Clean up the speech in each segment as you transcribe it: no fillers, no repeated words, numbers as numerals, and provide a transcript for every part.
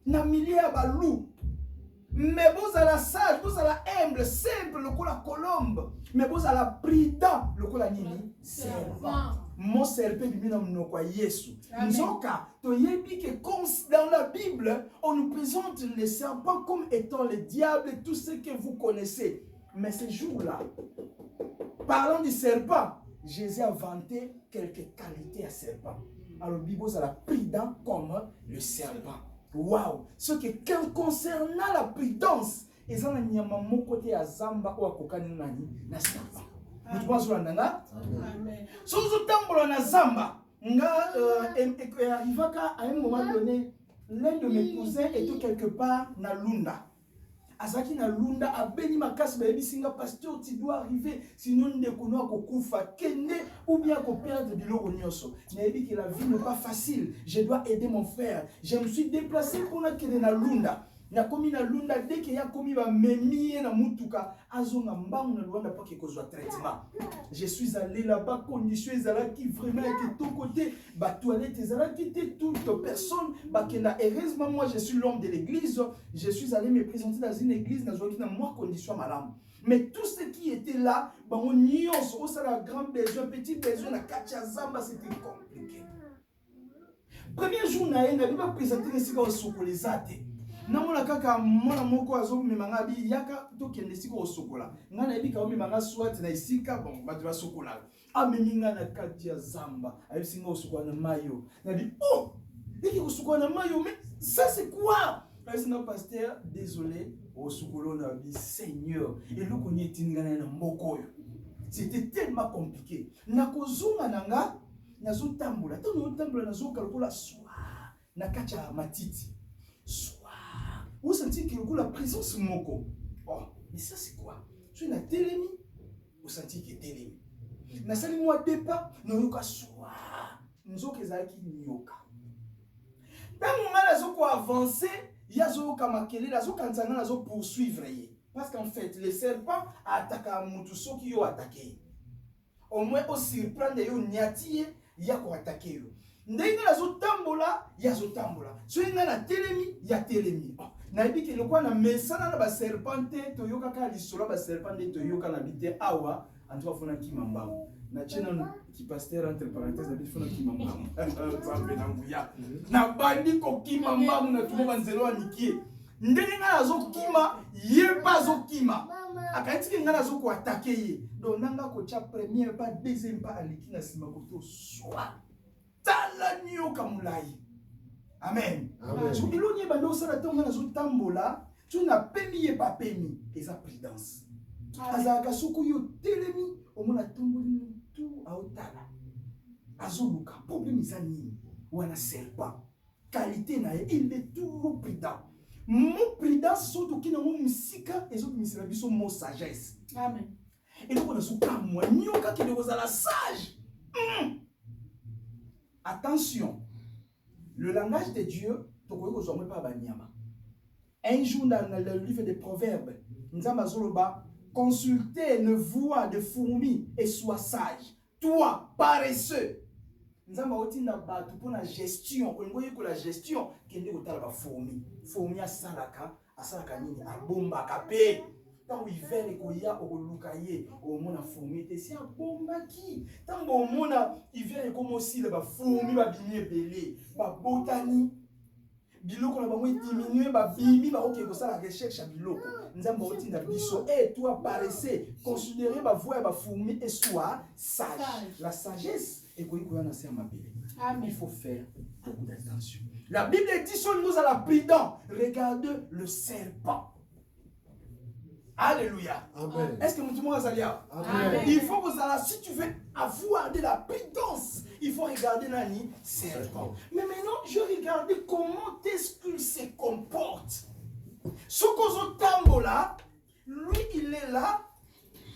na milieu ya balou. Mais vous allez sage, vous allez humble, simple, le coup la colombe. Mais vous allez prudent, le coup la nini, serpent. Mon serpent du minimum no kwa Yesu. Nzoka, to yebi que dans la Bible, on nous présente les serpents comme étant le diable et tout ce que vous connaissez. Mais ce jour-là, parlant du serpent, Jésus a vanté quelques qualités à serpent. Alors, Bible, vous allez prudent comme le serpent. Waouh! Ce qui concernant la prudence, ils ont un côté à Zamba ou à Kokani na serpent. Vous pensez à Nanga? Amen. Si vous êtes na Zamba, à un moment donné, l'un de mes cousins était quelque part na Lunda. Azaki na Lunda, a béni ma casse, mais singa pasteur, tu dois arriver, sinon ne kono ko kufa kende ou bien ko perdre de l'eau nyonso. Nebi que la vie n'est pas facile. Je dois aider mon frère. Je me suis déplacé pour na kende na Lunda. Na komi na Lunda dès que ya komi ba memi na mutuka azonga mbangu na Luanda pour que kozwa traitement. Je suis allé là-bas, conditions ezalaki vraiment de ton côté, ba toilette ezalaki toute personne ba kenda. Heureusement moi je suis l'homme de l'église, je suis allé me présenter dans une église na zoki na moi condition malam. Mais tout ce qui était là, ba on nyonso au sala grand besoin, petit besoin na kacha zamba, c'était compliqué. Premier jour na ye na biba présenter esika o sokolezate. Namona kaka mwana moko azo memanga bi yaka to kende siko osokola ngana ebika o memanga swat na isika bon batu ba sokola ameminga na kati ya zamba ayisinga osokola na mayo na di oh iki osokola na mayo mais ça c'est quoi ayisinga pasteur désolé osokolo na bi Seigneur eloko ni etingana na mboko yo c'était tellement compliqué na kozunga nanga nazo tambola to no tambola nazo kalkola swa na kati ya matiti. Vous sentez qu'il y a la présence moko. Oh, mais ça c'est quoi? Tu es télémi, vous sentez qu'il est télémi. Na sali moi départ, no yoka soa. Nous que zaki nyoka. Dans le moment là zo ko avancer, ya zo ka makele la zo kanzanga la zo poursuivre. Parce qu'en fait, le serpent a attaqué mutu soki yo attaqué. Au moins au surprendre yo nyati ya ko attaquer yo. Ndenge la zo tambola, ya zo tambola. So nga na télémi, ya télémi. Nabi ke lokwa na mesana na ba serpente to yoka ka lisolo ba serpente to yoka na bite awa antoa fona kimamba na chena ki pasteur entre parenthèses na bite fona kimamba zambe na nguya na bandi ko kimamba na tumo banzelo anikie ndenge nga zo kima ye pas zo kima akati nga zo ko attaquer ye donc nanga ko cha premier pas deuxième pas aliki na sima ko to soa tala nyoka mulai. Amen. So ilonye bando sala tonga na zotambola, tu na pemi e pa pemi, eza prudence. Azaka suku yo telemi, omona tomboli tout a otala. Azoluka, problème izani, wana serpent. Qualité na il est toujours prudent. Mon prudence surtout qui na mo musika et autres misila biso mo sagesse. Amen. Et donc on a souka moi nyoka qui est la sage. Attention. Le langage de Dieu, un jour dans le livre des Proverbes, consultez une voix de fourmis et sois sage. Toi, paresseux. Nous avons pour la gestion, la gestion qui est la fourmi. Fourmi à salaka, nini, à bomba, capé. Tant hiver et koya au lukaye au mona fourmi et si a bomba qui tant bon mona hiver et comme aussi la fourmi va bini belé ba botani biloko na bango diminuer ba bimi ba OK ko ça la recherche à biloko nzamba otinda biso et toi paressez considérer ba voix ba fourmi et sois sage. La sagesse et koyi koya na ser mabele. Il faut faire beaucoup d'attention. La Bible dit sur nous à la prudence, regardez le serpent. Alléluia. Amen. Est-ce que nous disons Azalia? Amen. Il faut que si tu veux avoir de la prudence, il faut regarder Nani serpent. Mais maintenant, je regarde comment est-ce qu'il se comporte. Ce qu'on tambola, lui il est là.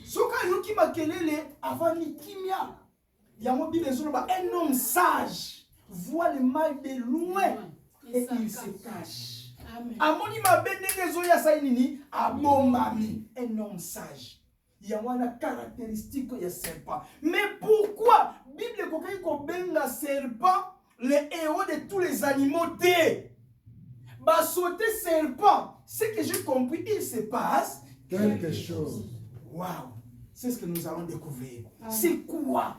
Ce qu'on m'a kelele avant Nikimia. Il y a un homme sage voit le mal de loin et il se cache. Amoni mabende zoya sainini abombami, un homme sage. Il y a une caractéristique ya serpent. Mais pourquoi Bible kokai ko benga serpent le héros de tous les animaux té? bah sauter serpent. Ce que j'ai compris, il se passe quelque chose. Waouh, c'est ce que nous allons découvrir. C'est quoi?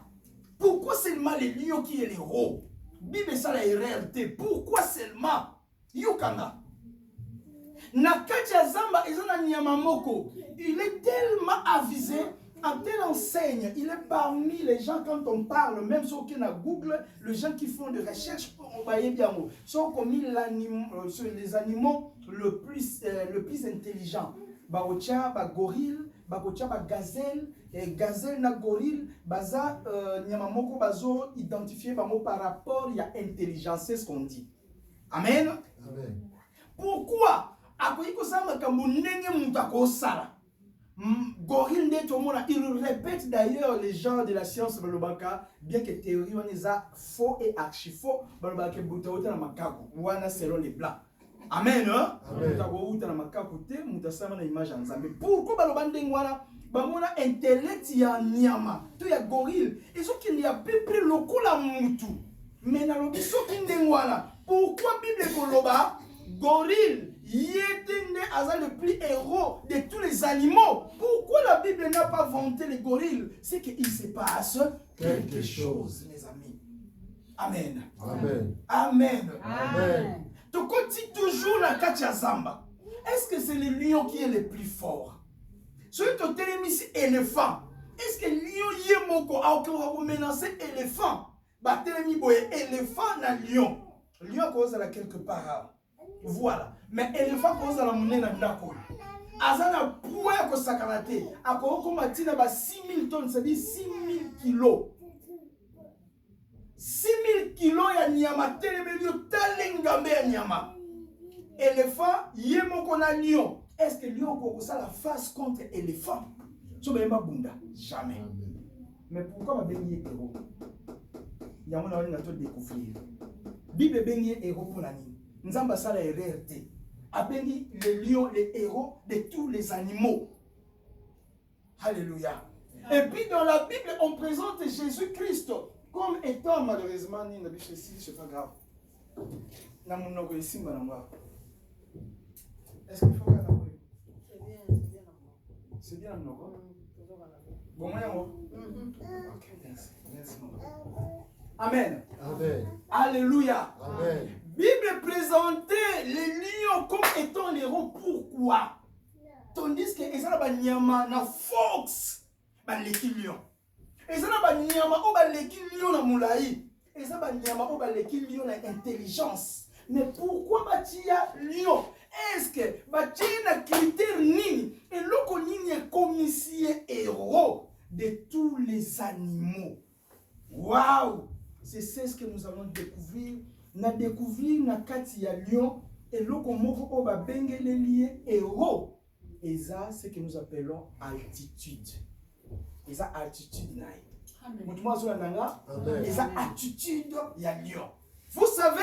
Pourquoi seulement les lions qui est l'héros? Bible ça la réalité. Pourquoi seulement? Yokanga. Nakati ya zamba ezana nyama moko. Il est tellement avisé. En telle enseigne, il est parmi les gens quand on parle, même sur Google, les gens qui font des recherches, on va y bien mot. Sont comme les animaux le plus intelligents. Baocha, gorille, baocha, gazelle, et gazelle na gorille, baza nyamamoko bazo identifié par rapport à intelligence, c'est ce qu'on dit. Amen. Amen. Pourquoi? Akoyiko sama kambunenge mutako sala. Gorille, il répète d'ailleurs les gens de la science, bien que théorie on est faux et archi faux, selon les blancs. Amen. Pourquoi bamona intellect ya nyama to ya gorille ils ont qu'il y a peu près lokola mutu mais na lobi soki ndengwana pourquoi Bible koloba gorille Yétende Aza le plus héros de tous les animaux. Pourquoi la Bible n'a pas vanté les gorilles? C'est qu'il se passe quelque chose, mes amis. Amen. Amen. Amen. Amen. Tu continues toujours la Katia Zamba. Est-ce que c'est le lion qui est le plus fort? Celui qui a ici éléphant. Est-ce que le lion yemoko a menacé éléphant? Bah, éléphant na lion. Lion cause là quelque part. Voilà. Mais éléphant cause la monnaie na ndako. Azana poids ko sakanate. Ako ko matina ba 6000 tonnes, c'est-à-dire 6000 kilos. 6000 kilos ya nyama telebelio talengambe ya nyama. Éléphant yemoko na lion. Est-ce que lion ko ça la face contre éléphant? So ba bunda jamais. Mais pourquoi ma bengi héros? Ya mona wali na to découvrir. Bible bengi héros pour la nuit. Nzamba sala RRT. Abengi le lion, les héros de tous les animaux. Alléluia. Et puis dans la Bible, on présente Jésus-Christ comme étant malheureusement, c'est pas grave. Est-ce qu'il faut que c'est bien, non? Bon, moi, ok, merci. Amen. Amen. Alléluia. Amen. Bible présentait les lions comme étant les héros. Pourquoi? Tandis que les gens na fox, les lions. Les gens les lions na moulaï. Les gens les lions na intelligence. Mais pourquoi batia lion? Est-ce que batia na critère nini? Et l'autre nini est commissaire héros de tous les animaux. Waouh! C'est ce que nous allons découvrir. Nous allons découvrir na kati ya lion et l'autre moko o ba bengele lié héros. Et ça, c'est ce que nous appelons altitude. Et ça, altitude naï. Et ça, attitude ya lion. Vous savez,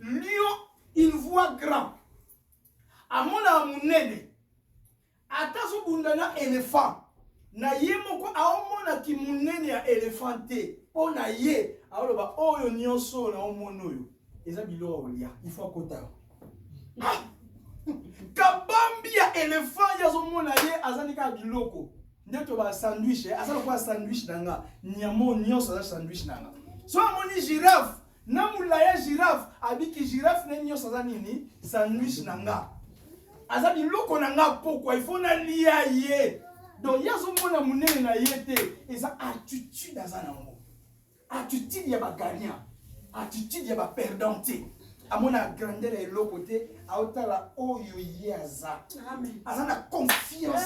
lion, il voit grand. Amona amunene. Atasu bundana éléphant. Na ye moko aomona ki munene ya éléphant te. On a ye, alors bah oyo nyonso na omonoyo. Eza bilo olia, il faut akota. Kabambi ya éléphant ya zo mona ye azali ka biloko. Ndeto ba sandwich, azali kwa sandwich nanga. Nyamo nyonso za sandwich nanga. So amoni girafe, na mulaya girafe, abiki girafe na nyonso za nini? Sandwich nanga. Azali biloko nanga pourquoi il faut na lia ye. Donc yazo mona munene na yete, eza attitude azana ngo. Attitude ya ba gagnant, attitude ya ba perdante. À mon grandeur et l'autre côté, à la oyo yaza. Azana confiance.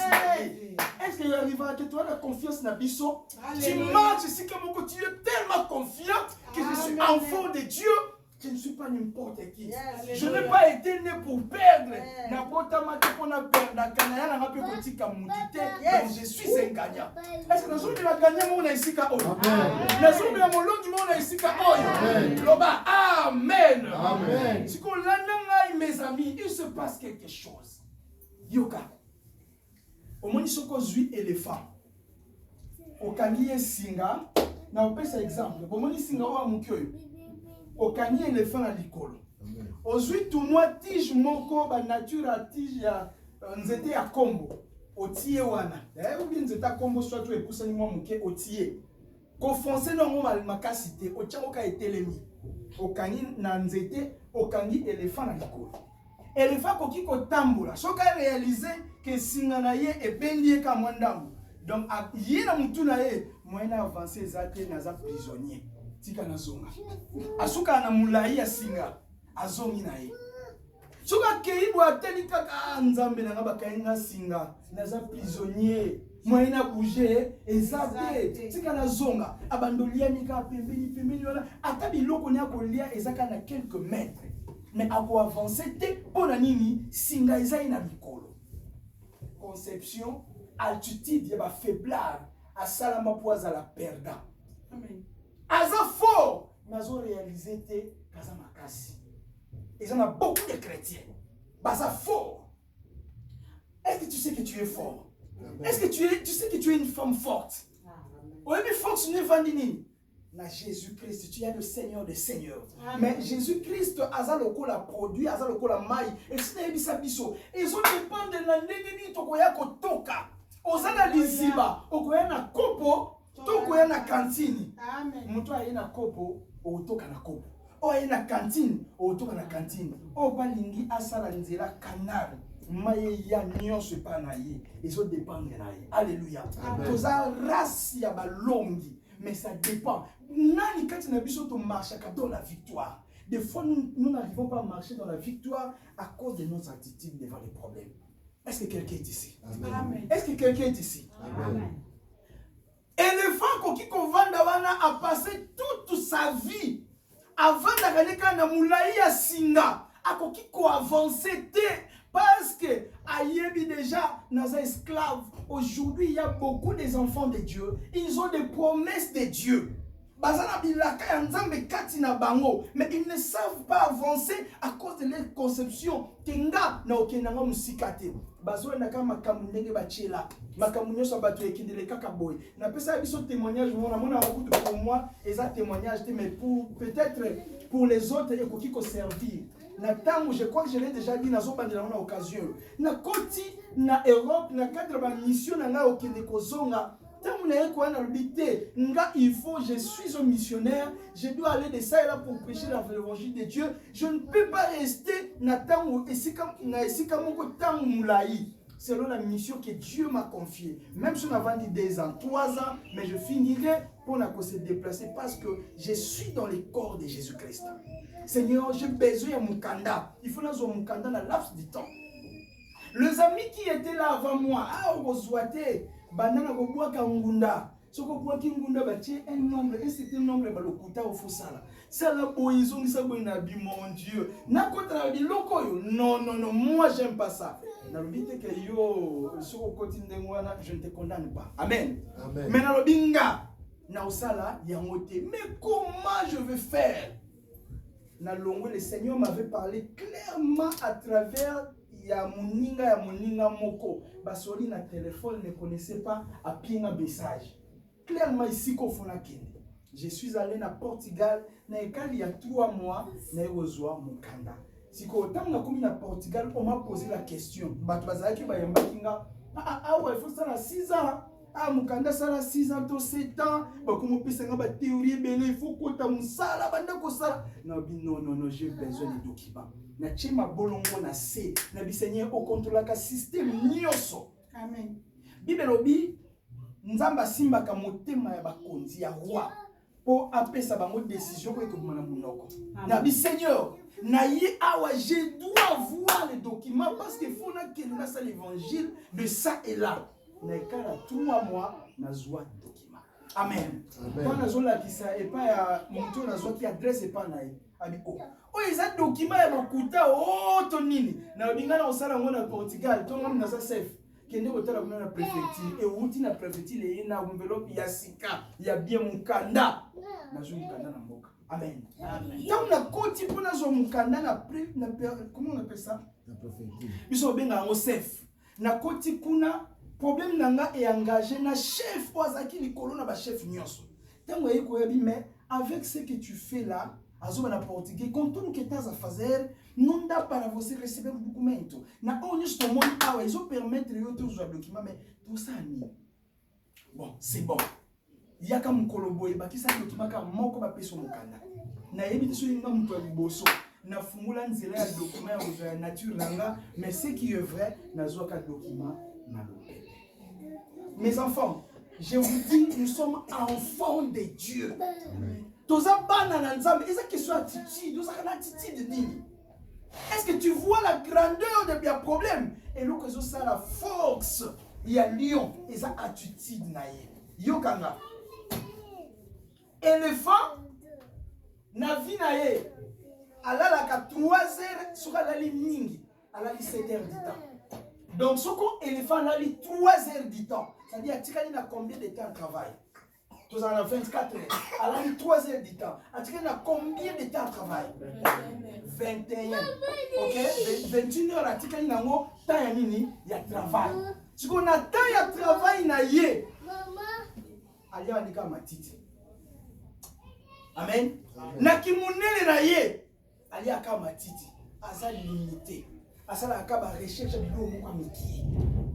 Est-ce qu'il arrivera que tu as la confiance na biso? Tu marches ici comme tu es tellement confiant que je suis enfant de Dieu. Je ne suis pas n'importe qui. Je n'ai pas été né pour perdre. Donc je suis un gagnant. Est-ce que nous sommes gagnants? On a ici ka oyo. Nous sommes mon long du monde a ici ka oyo. Loba amen. Amen. Si qu'on l'annonce mes amis, il se passe quelque chose. Yoka. Au moins ils sont connus éléphant. Au kaniye singa. Na on peut ça exemple. Au moins singa wa mukyo. Au canier éléphant à l'école. Ozui tout moi tige moko ba nature a tige ya nzete ya kombo. Otie wana. Ou bien nzete ya kombo soit tu ekusa ni mwa muke otie. Ko foncer no mo makasite otyango ka etelemi. Okangi na nzete okangi éléphant na likolo. Éléphant koki ko tambola. Soka réaliser que singa na ye ebendi ka mwandambo. Donc ye na mutu na ye moyen avancer ezate na za prisonnier. Tika na zonga. Asuka na mulai ya singa azongi na ye. Soka keibo ateli kaka nzambe na ngaba kainga singa na za prisonnier. Moyen a bouger ezate tika na zonga abandolia nika pembeni wala ata biloko nya kolia ezaka na quelques mètres. Mais à quoi avancer te pona nini singa ezai na mikolo. Conception altitude ya ba faiblard à salama poise à la perda. Amen. Aza fort nazo réaliser te kaza makasi. Ils en a beaucoup de chrétiens. Baza fort. Est-ce que tu sais que tu es fort? Est-ce que tu sais que tu es une femme forte? Oui, mais force ne va nini. Na Jésus-Christ, tu es le Seigneur des Seigneurs. Amen. Mais Jésus-Christ a loko la produit, a loko la maille. Et si tu as biso, ils ont dépend de la nini tokoya kotoka. Ozana liziba, okoya na kopo, tokoya na kantini. Amen. Mutu aye na kopo, otoka na kopo. O aye na kantine, otoka na kantine. O balingi asala nzela canal. Maye ya nyonso pa na ye. Ils dépendent de na ye. Alléluia. Toza race ya balongi. Mais ça dépend. Nani kati na biso to marcher dans la victoire. Des fois, nous n'arrivons pas à marcher dans la victoire à cause de nos attitudes devant les problèmes. Est-ce que quelqu'un est ici? Amen. Est-ce que quelqu'un est ici? Amen. Éléphant koki kovanda wana a passé toute sa vie avant d'aller na moulaï ya singa a koki ko avancer parce que ayebi déjà naza esclave. Aujourd'hui, il y a beaucoup des enfants de Dieu. Ils ont des promesses de Dieu. Mais ils ne savent pas avancer à cause de leur conception. Tenga na okenanga musikate. Bazo na kama kamundenge bachela. Makamunyo so bato ekindele kaka boy. Na pesa biso témoignage mona pour moi, et ça témoignage mais pour peut-être pour les autres ekoki ko servir. Na tango je crois que je l'ai déjà dit na zobandela na occasion. Na koti na Europe na cadre ba mission na nga okende kozonga. Il faut, je suis un missionnaire, je dois aller de ça et là pour prêcher l'évangile de Dieu. Je ne peux pas rester selon la mission que Dieu m'a confiée. Même si on a dit 2 ans, 3 ans, mais je finirai pour se déplacer parce que je suis dans le corps de Jésus-Christ. Seigneur, j'ai besoin de Mukanda. Il faut que je Mukanda dans le laps du temps. Les amis qui étaient là avant moi, bandana ko bwaka ngunda soko bwaki ngunda batie un certain nombre balokuta ofosala sala boyizongi sa boy na bi mon Dieu na kontra biloko yo non moi j'aime pas ça na lobite que yo soko kotinde ngwana je ne te condamne pas amen mais na lobinga na osala yangote mais comment je vais faire na longo le Seigneur m'avait parlé clairement à travers ya moninga moko basoli na téléphone ne connaissait pas à pienga message clairement ici ko fona kende je suis allé na Portugal na ekali ya 3 mois na ezwa mukanda siko tanga komi na Portugal on m'a posé la question bato bazaki ba yamba kinga ouais il faut ça na 6 ans mukanda sala 6 ans to 7 ans ba komo pesa nga ba théorie belé il faut kota musala banda ko sala non j'ai besoin de documents na chema bolongo na se na bisenye o contrôler ka système nyoso amen bibelobi nzamba simba ka motema ya bakonzi ya roi po apesa bango décision ko ekomana munoko na biseigneur na ye awa je dois voir les documents parce que faut na que na ça l'évangile de ça et là na kala 3 mois na zwa document amen quand na zola kisa et pas ya monto na zwa ki adresse pas na ye abiko o eza document ya lokuta to nini na bingana osala ngona Portugal to ngam na sa chef kende kotala kuna na préfecture et outi na préfecture et na enveloppe ya sika ya bien mukanda na zo mukanda na mboka amen donc na koti pona zo mukanda na comment on appelle ça la préfecture biso benga ngo chef na koti kuna problème nanga est engagé na chef ozaki likolo na ba chef nyonso tango yeko yabi mais avec ce que tu fais là azoma na portugais contudo que estás a fazer não dá para você receber o documento na onde estou monte awa ils ont permettre eu ter os documents mais tout ça ni bon c'est bon yaka mukolo boye bakisa document ka moko ba peso mukanda na yebi tiso inga muto liboso na fungula nzela ya document ya nature nanga mais ce qui est vrai na zo ka document na lobe. Mes enfants, je vous dis, nous sommes enfants de Dieu. Est-ce que tu vois la grandeur de mes problèmes? Et nous, que ça la force, il y a lion, et ça attitude naïe. Yokanga. Éléphant, na vie naïe, ala la 3 heures sur la ligne, ala 7 heures du temps. Donc, ce qu'on éléphant a 3 heures du temps. C'est-à-dire, tu as combien de temps de travail? Tu as 24 heures. Elle a 3 heures du temps. Tu as combien de temps de travail? 21. Ok? 21 heures, tu as temps de travail. Si on a temps de travail, il y a des matiti. Amen. Na kimunele na ye, il y a des matiti. Asa limité. Asala akaba recherche bidou moko miki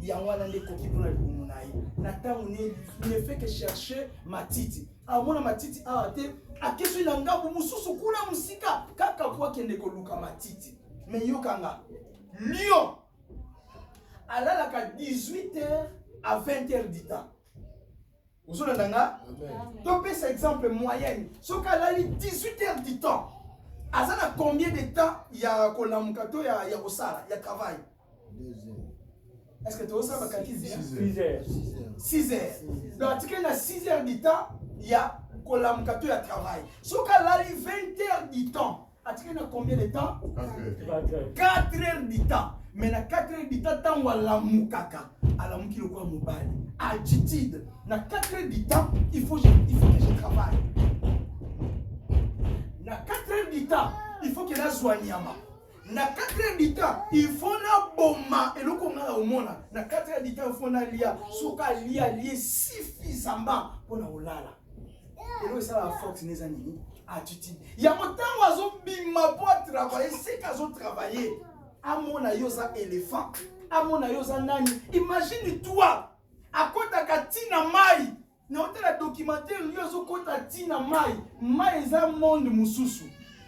ya wana ndeko kipona limunai natangu ne fait que chercher matiti amona matiti ate akeso ina ngabu mususu kula musika kaka kwa kende ko luka matiti mais yokanga lion alala ka 18h à 20h du temps uzona ndanga topé cet exemple moyenne soka lali 18h du temps. Azana combien de temps il y a kolamukato ya osala ya travail? 2 heures. Est-ce que tu as ça 6 heures. 6 heures. Donc tu as 6 heures du temps il y a kolamukato ya travail. So ka lali 20 heures du temps. Tu as combien de temps? 4 heures du temps. Mais na 4 heures du temps tant wala mukaka alamuki lokwa mobali. Attitude. Na 4 heures du temps il faut que je travaille. Na 4 heures du temps, il faut que la soignama. Na 4 heures du temps, il faut na boma et le konga au mona. Na 4 heures du temps, il faut na lia, soka lia suffisamment pour na olala. Et là ça la force les amis, attitude. Il y a mon temps wazo bima pour travailler, c'est qu'azo travailler. À mon ayosa éléphant, à mon ayosa nani. Imagine-toi, à côté de katina mai. Na hôtel documentaire yozo kota tina mai eza monde mususu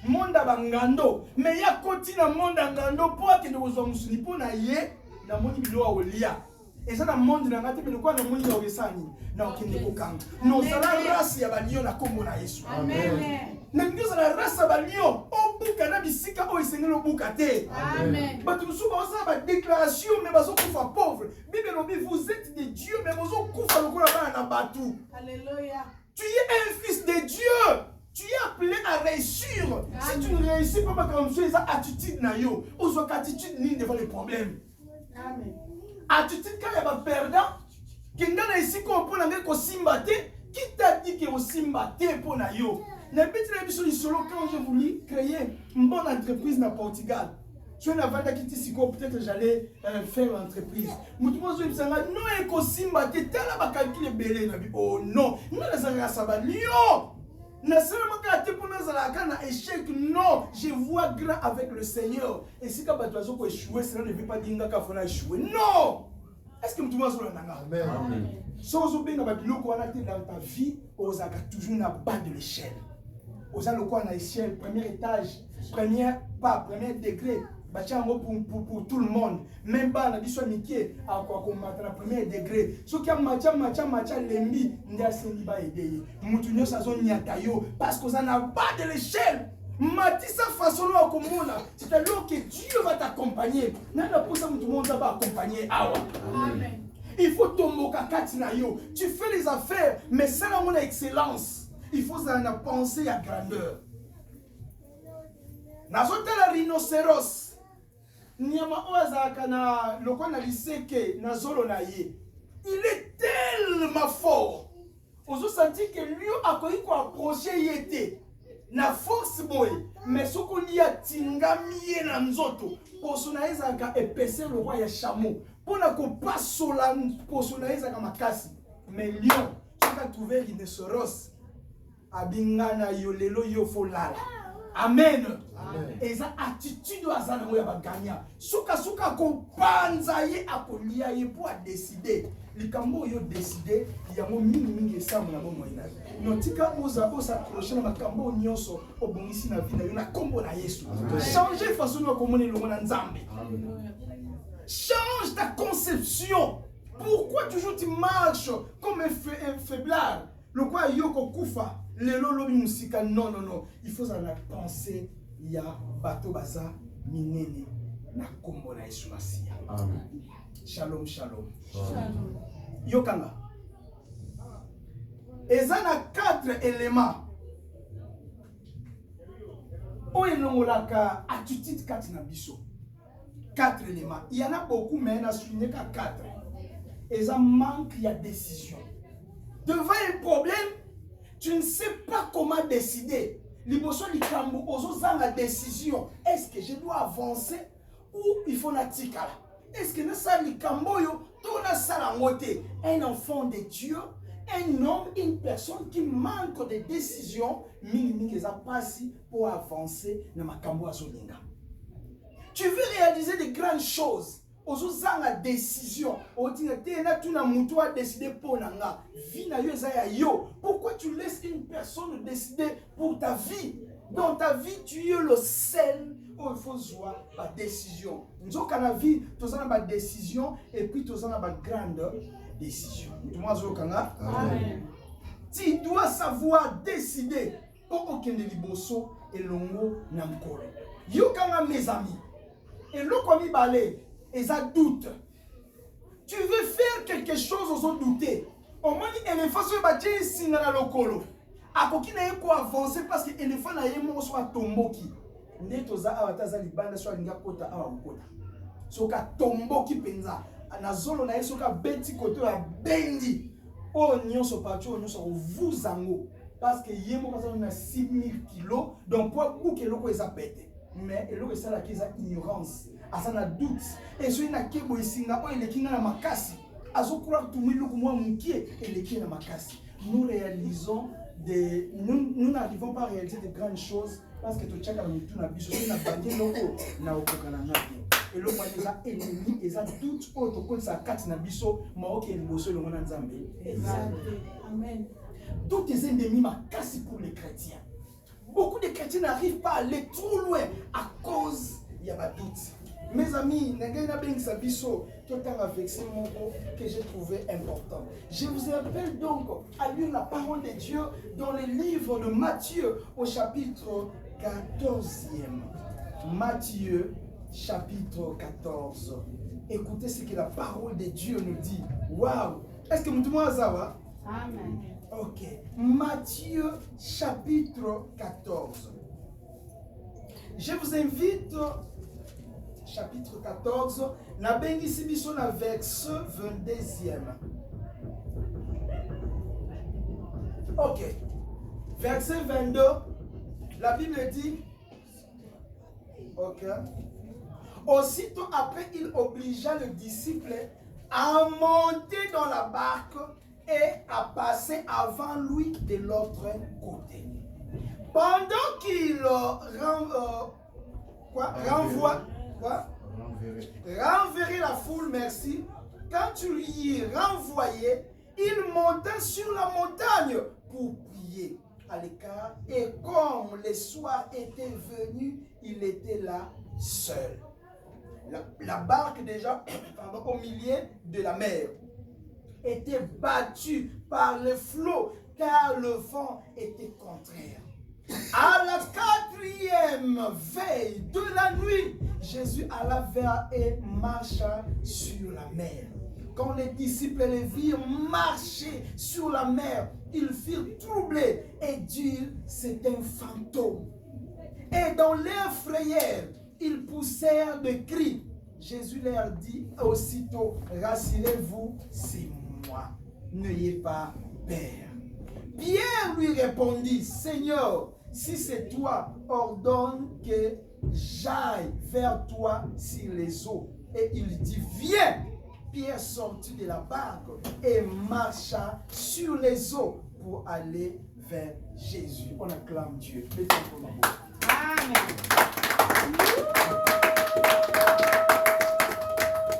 monde bangando mais ya koti na monde ngando po ke ndozwa musuni po na ye na moni bilo olia eza na monde na ngate pe kwa na moni ya wesani na okende kokanga no sala race ya balio na kombo na Yesu amen na ngizo na race balio obuka na bisika o isengelo buka te amen ba tu suba osa ba déclaration mais bazo kufa pauvre bible lobi vous êtes des dieux mais bazo kufa lokola bana na batu alléluia tu es un fils de Dieu. Tu es appelé à réussir. Amen. Si tu ne réussis pas comme ça, ça attitude na yo. Ou soit attitude ni devant les problèmes. Amen. Attitude quand il y a pas perdant. Qui n'a ici qu'on peut n'aller qu'au simbate. Qui t'a dit que au simbate pour na yo. Na petit la mission solo quand j'ai voulu créer une bonne entreprise na Portugal. Je n'ai pas quitté si peut-être que j'allais faire l'entreprise. Mais tout le monde dit non et qu'au simbate tel la calcul belé na bi. Oh non, non les gens ça va lion. Non, je vois grand avec le Seigneur. Et si tu as échoué, cela ne veut pas dire qu'il faut échouer. Non! Est-ce que tu m'as dit Amen. Si tu as dans ta vie, tu as toujours na bas de l'échelle. Tu as na échelle, premier étage, premier pas, premier degré. Pour tout le monde. Même pas, on a dit soit Mickey, à quoi combattre le premier degré. Ce qui a matcha, l'ennemi, n'a pas aidé. Moutounio, ça zone nyatayo, parce qu'on n'a pas de l'échelle. Matissa façon à commun, c'est alors que Dieu va t'accompagner. N'a pas pour ça que tout le monde va accompagner. Amen. Il faut tomber au yo. Tu fais les affaires, mais c'est la mon excellence. Il faut ça penser à grandeur. Nazote la rhinocéros. Nyama oazaka na lokwa na liseke na zolo na ye. Il est tellement fort. Ozo senti que lui a ko approcher yete. Na force boy, mais soko li atingami na nzoto. Posonaeza ka épaisseur le roi ya chameau. Pona ko pasola posonaeza ka makasi. Mais lion, tu vas trouver rhinocéros. Abingana yo lelo yo folala. Amen. Amen. Et ça attitude aza nango ya baganya. Suka ko panza ye akolia ye pour décider. Likambo yo décider yango mingi esamu na bomo ina. Notika oza s'accrocher na makambo nyonso obongisi na vie na yo na kombo na Yesu. Changer façon de komona longo na Nzambe. Change ta conception. Pourquoi toujours tu marches comme un faiblard? Le quoi yoko kufa, le lolo musika non. Il faut en penser ya bato baza minene na kombo na Yesu Masia. Amen. Shalom. Yokanga. Eza na 4 éléments. Oyo longolaka attitude 4 na biso. 4 éléments. Il y en a beaucoup, mais il y en a souligné qu'à 4. Et ça manque de décision. Devant un problème, tu ne sais pas comment décider. Liboso likambo ozo la décision. Est-ce que je dois avancer ou il faut la tikala? Est-ce que ça likambo yo tona sala ngote? Un enfant de Dieu, un homme, une personne qui manque de décision, mingi eza pasi pour avancer na makambo azolinga. Tu veux réaliser de grandes choses. Ozozanga décision. Pourquoi tu laisses une personne décider pour ta vie? Dans ta vie, tu es le seul où il faut voir la décision. Nous avons la vie, tu as une décision et puis tu as une grande décision. Amen. Tu dois savoir décider pour aucun de liboso et longo namkolo. Yokanga mes amis. Et le comme balé, et ça doute. Tu veux faire quelque chose aux autres douter. Au moins, l'éléphant sur le bâtiment, c'est dans le colo. A koki na yeko avancer parce que l'éléphant na yemo soit tomboki. Netoza awataza libanda soit linga kota awa kota. Soka tomboki penza. Na zolo na yesoka beti koto ya bendi. O nyonso pacho nyonso vous ango parce que yemo kaza na 6000 kilos donc pour bouke loko eza pete. Mais eloko esala ki eza ignorance. Asana doute. Et so ina kebo isinga o elekinga na makasi. Azokura tumi loko mwa mukie elekinga na makasi. Nous réalisons nous n'arrivons pas à réaliser de grandes choses parce que tu chaka mutu na biso na bande loko na okokana na et le point des ennemis et ça tout autre comme ça quatre na biso maoke liboso le mona nzambe. Amen. Tous les ennemis ma casse pour les chrétiens. Beaucoup de chrétiens n'arrivent pas à aller trop loin à cause il y a pas doute. Mes amis, que j'ai trouvé important. Je vous appelle donc à lire la parole de Dieu dans le livre de Matthieu au chapitre 14e. Matthieu chapitre 14. Écoutez ce que la parole de Dieu nous dit. Waouh! Est-ce que tout le monde ça? Amen. Ok. Matthieu chapitre 14. Je vous invite chapitre 14, na bengi sibiso na verset 22e. Ok. Verset 22, la Bible dit, ok. Aussitôt après, il obligea le disciple à monter dans la barque et à passer avant lui de l'autre côté. Pendant qu'il renverrait la foule, merci. Quand tu lui renvoyais, il montait sur la montagne pour prier à l'écart. Et comme le soir était venu, il était là seul. La barque déjà au milieu de la mer était battue par le flot car le vent était contraire. À la 4e veille de la nuit, Jésus alla vers et marcha sur la mer. Quand les disciples les virent marcher sur la mer, ils furent troublés et dirent c'est un fantôme. Et dans leur frayeur, ils poussèrent des cris. Jésus leur dit aussitôt, rassurez-vous, c'est moi, n'ayez pas peur. Pierre lui répondit, Seigneur, si c'est toi, ordonne que j'aille vers toi sur les eaux. Et il dit, viens. Pierre sortit de la barque et marcha sur les eaux pour aller vers Jésus. On acclame Dieu.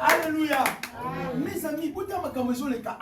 Alléluia. Mes amis, vous avez ma les cas.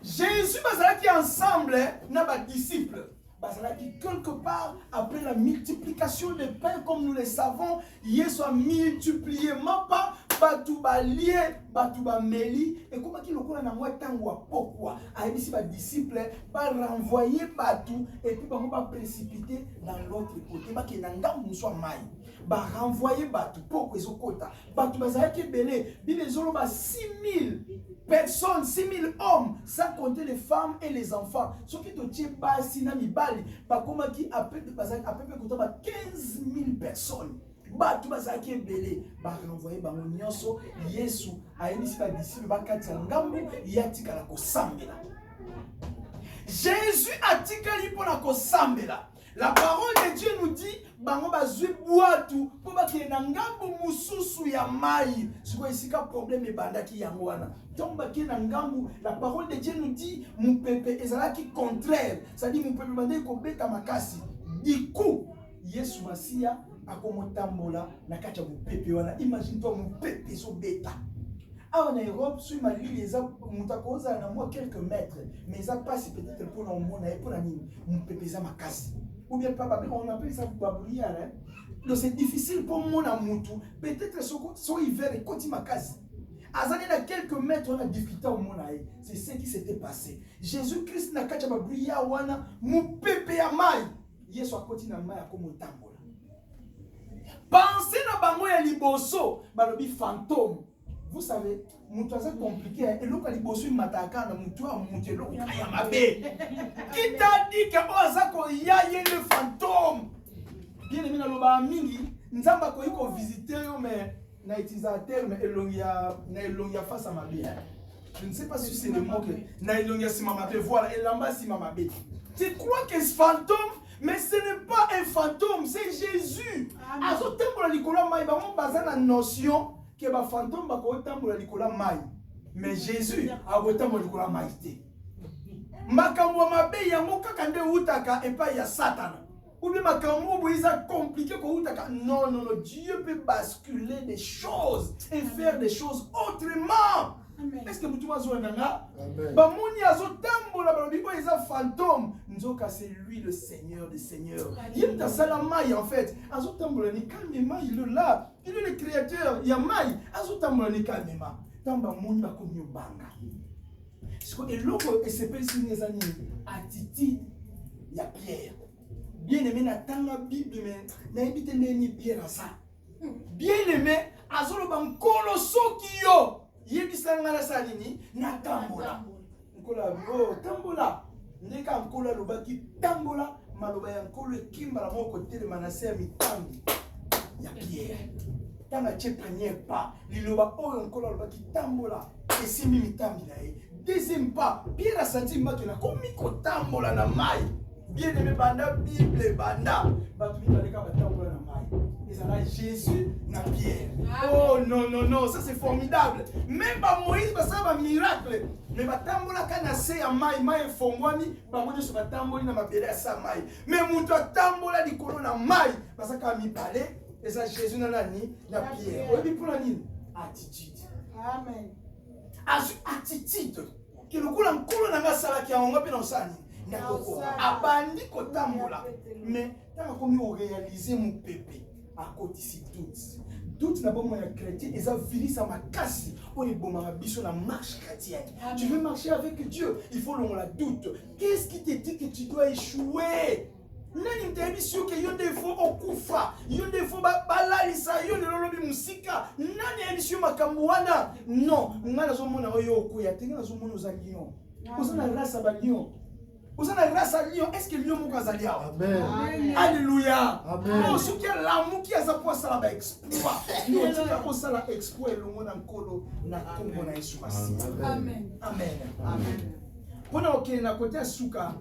Jésus bazalaki ensemble na ba disciples. Bazalaki quelque part après la multiplication des pains comme nous le savons, Yesu a multiplié mapa batu ba lié, batu ba meli et comment ki lokola na moi tango a pokwa. Aibisi ba disciples ba renvoyer batu et puis ba mo ba précipiter dans l'autre côté ba ke na ngambu so mai. Ba renvoyer batu poko ezokota. Batu bazalaki belé, Bible ezoloba 6000 personnes, 6000 hommes, sans compter les femmes et les enfants. Ce qui te tient bas, sinami bali, pas comme qui a peu de 15 000 personnes. Bah, tout ça qui est belé, bah, renvoyer, bah, mon nyonso, Yesu, a initié la disciple, bah, katangambu, yatika la kosambela. Jésus a tikali pour la kosambela. La parole de Dieu nous dit, bango bazui boatu, pour bakile na ngambu mususu ya mai. Siko isika problème ebandaki yango wana. Donc bakile na ngambu, la parole de Dieu nous dit, mon pepe ezalaki contraire. Ça dit mon pepe bandaki ko beta makasi. Du coup, Yesu Masia akomotambola na kacha mon pepe wana. Imagine toi mon pepe so beta. Ah, en Europe, sur ma ligne, les gens na moi quelques mètres, mais ça passe peut-être pour mon pepe za makasi. Ou bien pas, on appelle ça babouillard. Hein? Donc c'est difficile pour mon amoutou. Peut-être soit hiver et quand il m'a cassé. Azani na quelques mètres, on a difficulté au monde. C'est ce qui s'était passé. Jésus-Christ n'a qu'à babouillard wana mon pépé à maille. Yesu a continué à maille comme un tambola. Pensez na bango ya liboso, balobi fantôme. Vous savez, moutou c'est compliqué. Et l'autre liboso il m'attaque na moutou a monté l'eau. Qui t'a dit que Ozako yaye le fantôme? Bien aimé na loba mingi, nzamba ko yiko visiter yo mais na utilisateur mais elongia face à ma vie. Je ne sais pas si c'est le mot que na elongia si mama be voilà elamba si mama be. Tu crois que ce fantôme mais ce n'est pas un fantôme, c'est Jésus. Azo tembola likola mai ba mon bazana la notion que ba fantôme ba ko tembola likola mai. Mais Jésus a tembola likola mai té. Makambo mabe yango kaka nde utaka epa ya Satan. Ou bien makambo boiza compliqué ko utaka. Non, Dieu peut basculer des choses et faire des choses autrement. Est-ce que vous avez nanga? Ba moni azo tambola ba bibo eza fantôme. Nzoka c'est lui le Seigneur des seigneurs. Il ta salamai en fait. Azo tambola ni calmement, il est là. Il est le créateur. Ya mai azo tambola ni calmement. Tamba moni ba ko banga. Et l'autre, et c'est pas une attitude, il y a Pierre. Bien aimé, na tanga Bible, mais na évité ni Pierre à ça. Bien aimé, azolo ban koloso kiyo. Yebisanga na salini, na tambola. Nkola yo, tambola. Neka nkola lobaki tambola, maloba ya nkolo kimbala moko tele manase ya mitambi. Ya Pierre. Tanga chepanye pa, liloba oyo nkola lobaki tambola, esimi mitambi na ye. Deuxième pas, Pierre a senti que na komi kotambola na mai. Bien aimé banda Bible banda. Batu mi baleka batambola na mai. Et ça là Jésus na Pierre. Oh non, ça c'est formidable. Même ba Moïse ba ça ba miracle. Mais batambola kana se ya mai fongwani, ba moje so batamboli na mabele ya sa mai. Mais mutu atambola likolo na mai, parce que mi balé, et ça Jésus na nani na Pierre. Obi pour la nini? Attitude. Amen. Attitude que le coulon nkolo nanga sala ki onga pe na osani ndako abandi kotambola mais tant comme on réaliser mon pépé à côté ici doute na bon moyen chrétien et ça vili ça ma casse on est bon ma biso la marche chrétienne. Tu veux marcher avec Dieu, il faut l'on la doute. Qu'est-ce qui te dit que tu dois échouer? Nani mtaebisio ke yonde fo okufa yonde fo balalisa yonde lolobi musika nani ebisio makambo wana non ngana zo mona oyo okuya tenga zo mona ozalion ozana race ba lion ozana race lion. Est-ce que lion moko azali awa? Amen. Alléluia. Amen. Ce qui est l'amour qui a sa poids ça ba exploit nous tika ko sala exploit elongo na nkolo na kombo na Yesu Masi. Amen. Amen. Pona okele na côté suka.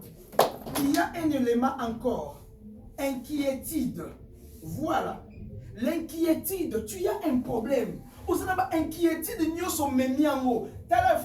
Il y a un élément encore, inquiétude. Voilà, l'inquiétude, tu as un problème. Vous avez une inquiétude, nous sommes mis en haut. Tu as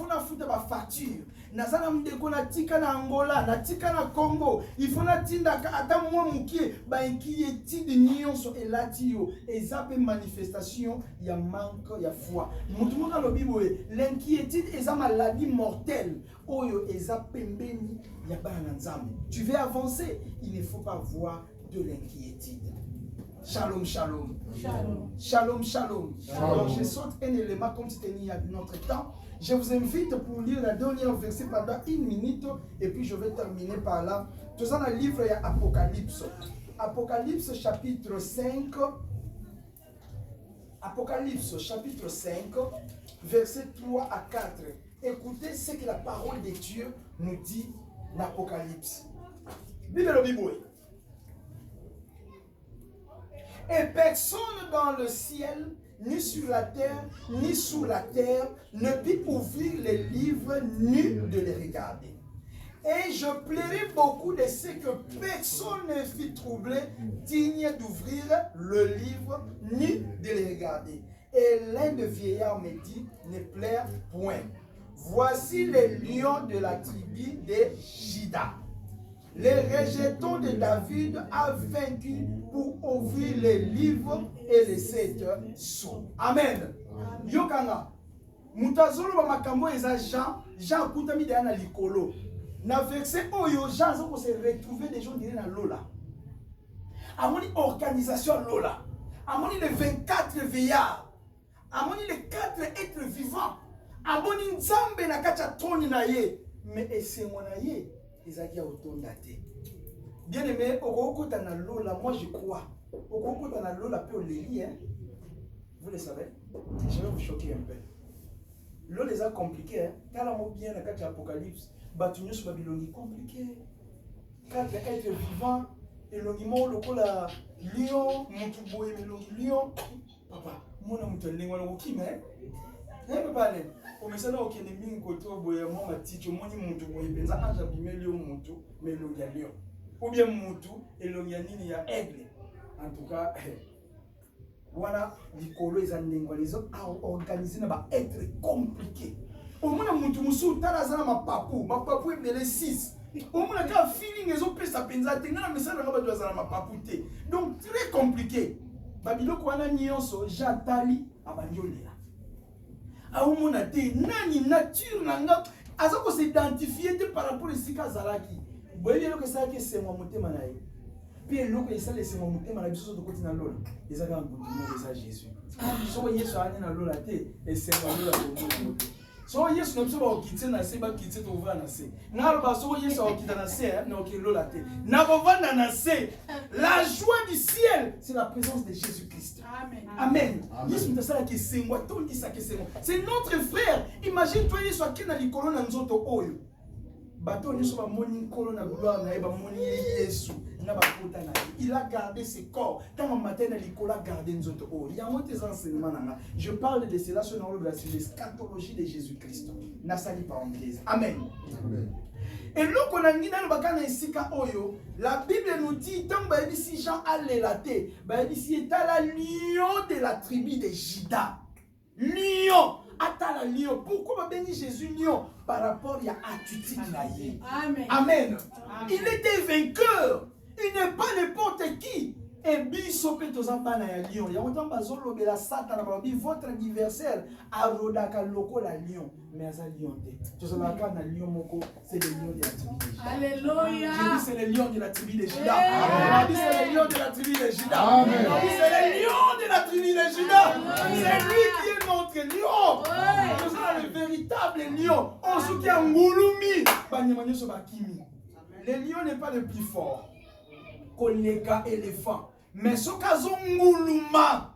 la facture. nazana mdeko na tika na Angola, na tika na Congo, il faut na tinda ata mwa mukie ba inquiétude nyonso elati yo ezape manifestation ya manque ya foi. Mutu moko lobi boye l'inquiétude eza maladie mortelle oyo eza pembeni ya bana nzambe. Tu veux avancer, il ne faut pas avoir de l'inquiétude. Shalom, shalom. Shalom. Shalom, shalom. Alors, je saute un élément comme c'était il y a notre temps. Je vous invite pour lire la dernière verset pendant 1 minute et puis je vais terminer par là. Tout ça dans le livre, il y a Apocalypse. Apocalypse chapitre 5. Apocalypse chapitre 5, verset 3 à 4. Écoutez ce que la parole de Dieu nous dit dans l'Apocalypse. Bible. Et personne dans le ciel, ni sur la terre, ni sous la terre, ne peut ouvrir les livres ni de les regarder. Et je plairai beaucoup de ce que personne ne fût troublé, digne d'ouvrir le livre ni de les regarder. Et l'un des vieillards me dit, ne pleure point. Voici les lions de la tribu de Juda. Les rejetons de David a vaincu pour ouvrir les livres et les 7 sceaux. Amen. Yokanga. Mutazolo ba makambo eza Jean kutami de na likolo. Na verset oyo Jean zo se retrouver des gens dire na lola. Amoni organisation lola. Amoni les 24 veillards. Amoni les 4 êtres vivants. Amoni nzambe na kacha toni na ye. Mais esengo na ye. Bien aimé, moi je crois. Vous le savez, je vais vous choquer un peu. L'eau les a compliqué. Quand on bien dans l'Apocalypse, Batunyo sur Babylone compliqué. 4 êtres vivants, et l'oniment, le col à lion, Moutouboé, lion. Papa, mon amour, tu es l'ingénieur au Kim, hein? Papa, au message au Kenemi, Koto, Boyamon, ma titre, mon imoutou, Benza, Anja Bimelio, Moutou, mais l'Ogialion. Ou bien Moutou, et l'Ogianini, il y a aigle. En tout cas, voilà, les colos, les années, les autres, à organiser, va être compliqué. Au moins, Moutou Moussou, Tarazana, ma papou est les 6. Au moins, il y a un feeling, les autres, ça pensa, il y a un message, ma papou. Donc, très compliqué. Babylone, on a nyonso, Jatali, Abandioné. Aumona te nani nature nanga azako s'identifier par rapport à sika zalaki boyelo que ça que c'est moi motema na ye puis loko ça laisser moi motema na biso de côté na lola ezaka ngudimo eza Jésus so yesu ani na lola te et c'est moi lola ko so yesu na biso ba okitse na se ba kitse to vana se na ba so yesu okita na se na okilola te na bovanda na se la joie du ciel c'est la présence de Jésus-Christ. Amen. C'est notre frère. Imagine-toi, il soit qui dans les colonnes en zoto oyo. Bateau ne soit moni colonne gloire na eba moni Yesu na ba kota na. Il a gardé ses corps. Tant matin na l'école a gardé nzoto oyo. Il y a un des enseignements nanga. Je parle de cela sur l'eschatologie de Jésus-Christ. Na sali parenthèse. Amen. Amen. Et là, quand on la Bible nous dit, tant que si Jean a l'élaté, si est à la lion de la tribu de Juda. Lion, à la lion. Pourquoi bénir Jésus lion? Par rapport à attitude. Amen. Amen. Il était vainqueur. Il n'est pas n'importe qui. Et biso petozamba na ya lion. Ya autant bazolo bela Satan babi votre adversaire arodaka loko la lion. Mais à lion te. Tozala ka na lion moko, c'est le lion de la tribu de Juda. Alléluia. Je dis c'est le lion de la tribu de Juda. Je dis c'est le lion de la tribu de Juda. Je dis c'est le lion de la tribu de Juda. C'est lui qui est notre lion. Tozala le véritable lion. On se qui a ngulumi banyemanyo so bakimi. Le lion n'est pas le plus fort. Kolega éléphant. Mais ce cas nguluma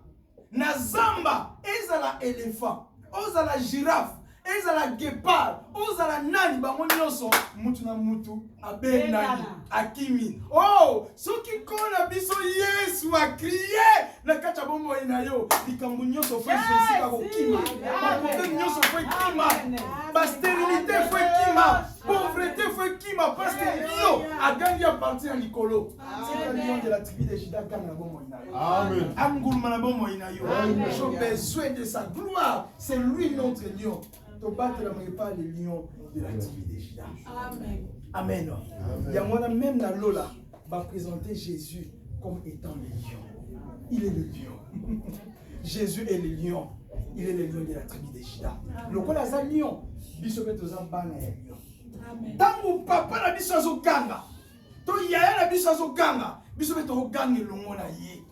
na zamba ezala éléphant, ozala girafe, ezala guépard, ozala nani bango nyonso mutu na mutu abenani akimi. Oh, ce qui kona biso Yesu a crié na kacha bombo ina yo likambo nyonso fo Jésus ka kokima. Ba problème nyonso fo kima. Ba stérilité fo kima. Pauvreté fo kima parce que Dieu a gagné à partir en Nicolo. C'est le lion de la tribu de Juda gagne la bombo ina yo. Amen. Angulma na bombo ina yo. J'ai besoin de sa gloire. C'est lui notre lion. tobatela pas les lions de la tribu de Juda. Amen. Amen. Il y a moi même dans Lola va présenter Jésus comme étant le lion. Il est le lion. Jésus est le lion. Il est le lion de la tribu de Juda. Le roi est un lion. Biso peut aux ambana et lion. Tant mon papa la biso azo ganga. To yaya la biso azo ganga. Biso peut au ganga le monde aïe.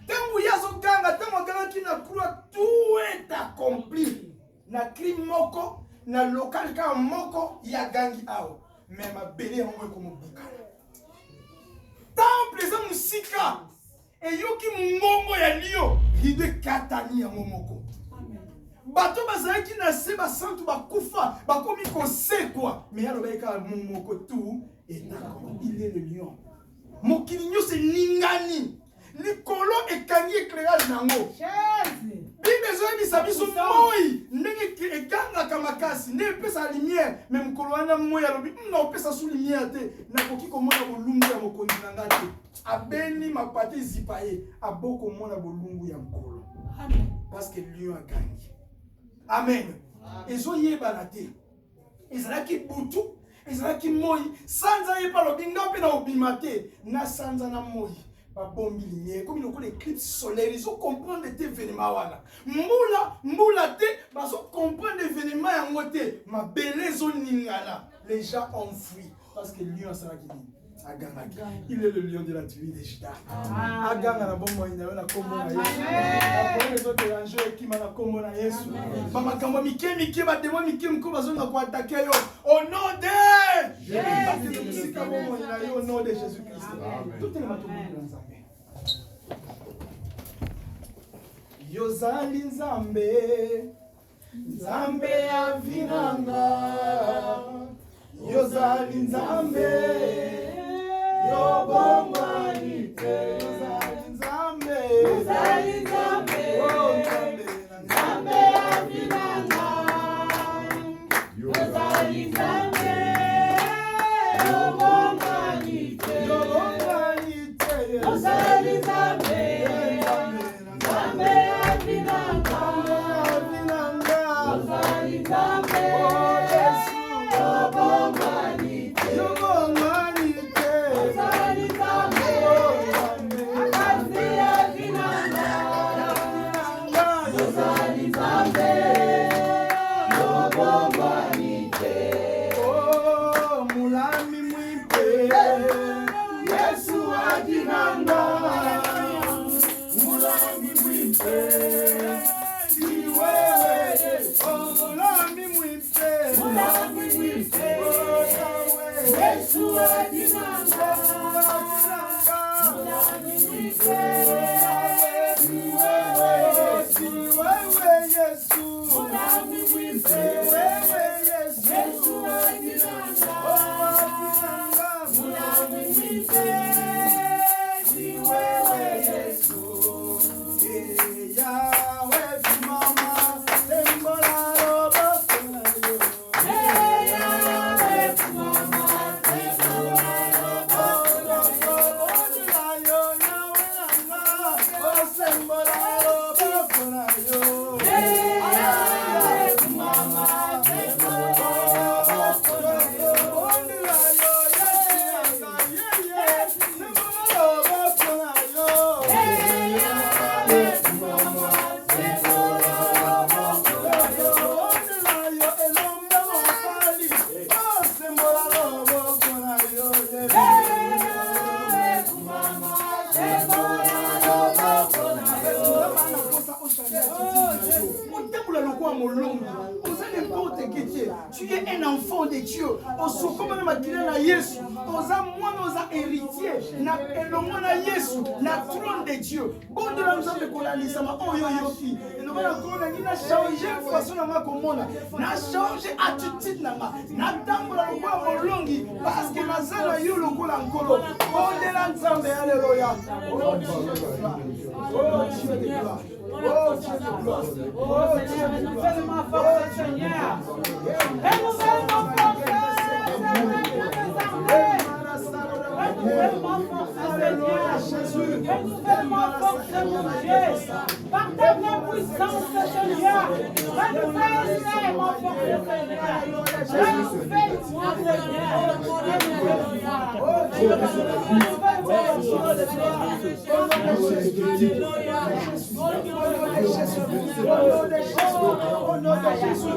Tant où yazo ganga, tant mon ganga qui na croix tout est accompli. Na crime moko, na local ka moko ya gangi ao. Mais ma belle est en comme bouka. Tant plaisant musika. Et yo ki mongo ya lion. Ride katani ya momoko. Bato bazaki na se ba santu ba kufa ba komi kosekwa mais alors ba momoko tout et il est le lion mokili nyose ningani likolo ekangi éclairage nango bible zoyebisa biso moi ndenge ekangaka makasi nde epesa lumière mais mokolo wana moi alobi na opesa su lumière te nakoki komona bolungu ya mokonzi na nga te abeni mapate ezipa ye abokomona bolungu ya mokolo parce que lion akangi. Amen. Ils ont yé balade. Ils ont qui boutou. Ils ont qui moi. Sans y pas le binga pe na obimate. Na sans na moi. Pas bombi lumière. Comme ils ont l'éclipse solaire. Ils ont comprendre des événements wala. Moula te. Ils ont comprendre des événements en moté. Ma belle zone ningala. Les gens ont fui. Parce que lion sera qui dit. Il est le lion de la tribu de Juda. Aganga na bombo ina na kombo na Yesu. Après les autres angels qui m'a na kombo na Yesu. Mama kamba mike ba demo mike mko bazonga ko attaquer yo. Au nom de Jésus. Au nom de Jésus Christ. Tout est matombo na Nzambe. Yozali Nzambe. Nzambe avinanga. Yozali Nzambe. Yo bombanite, Yozali Nzambe, Yozali Nzambe, oh Nzambe, Nzambe avinanga, Yozali Nzambe, yo bombanite, Yozali Nzambe, Nzambe avinanga, Yozali Nzambe, oh Yesu, yo bombanite, yo bombanite. Tu es un enfant de Dieu. héritier. Na Yesu, na trône de Dieu. Bon de la nzambe kolalisa oh yo yoki. Et nous allons na changer façon na komona. Na changer attitude na ma. Na tambola kwa molongi parce que na zala yo lokola nkolo. Bon de la nzambe alléluia. Oh Dieu de gloire. Oh Dieu de gloire. Oh Dieu de gloire. Oh Dieu de gloire. Fais-moi force Seigneur. Fais-nous Fais-moi force, mon Dieu, par ta puissance, Seigneur. Va nous faire mon Je vais croire, Seigneur. Au nom de Jésus.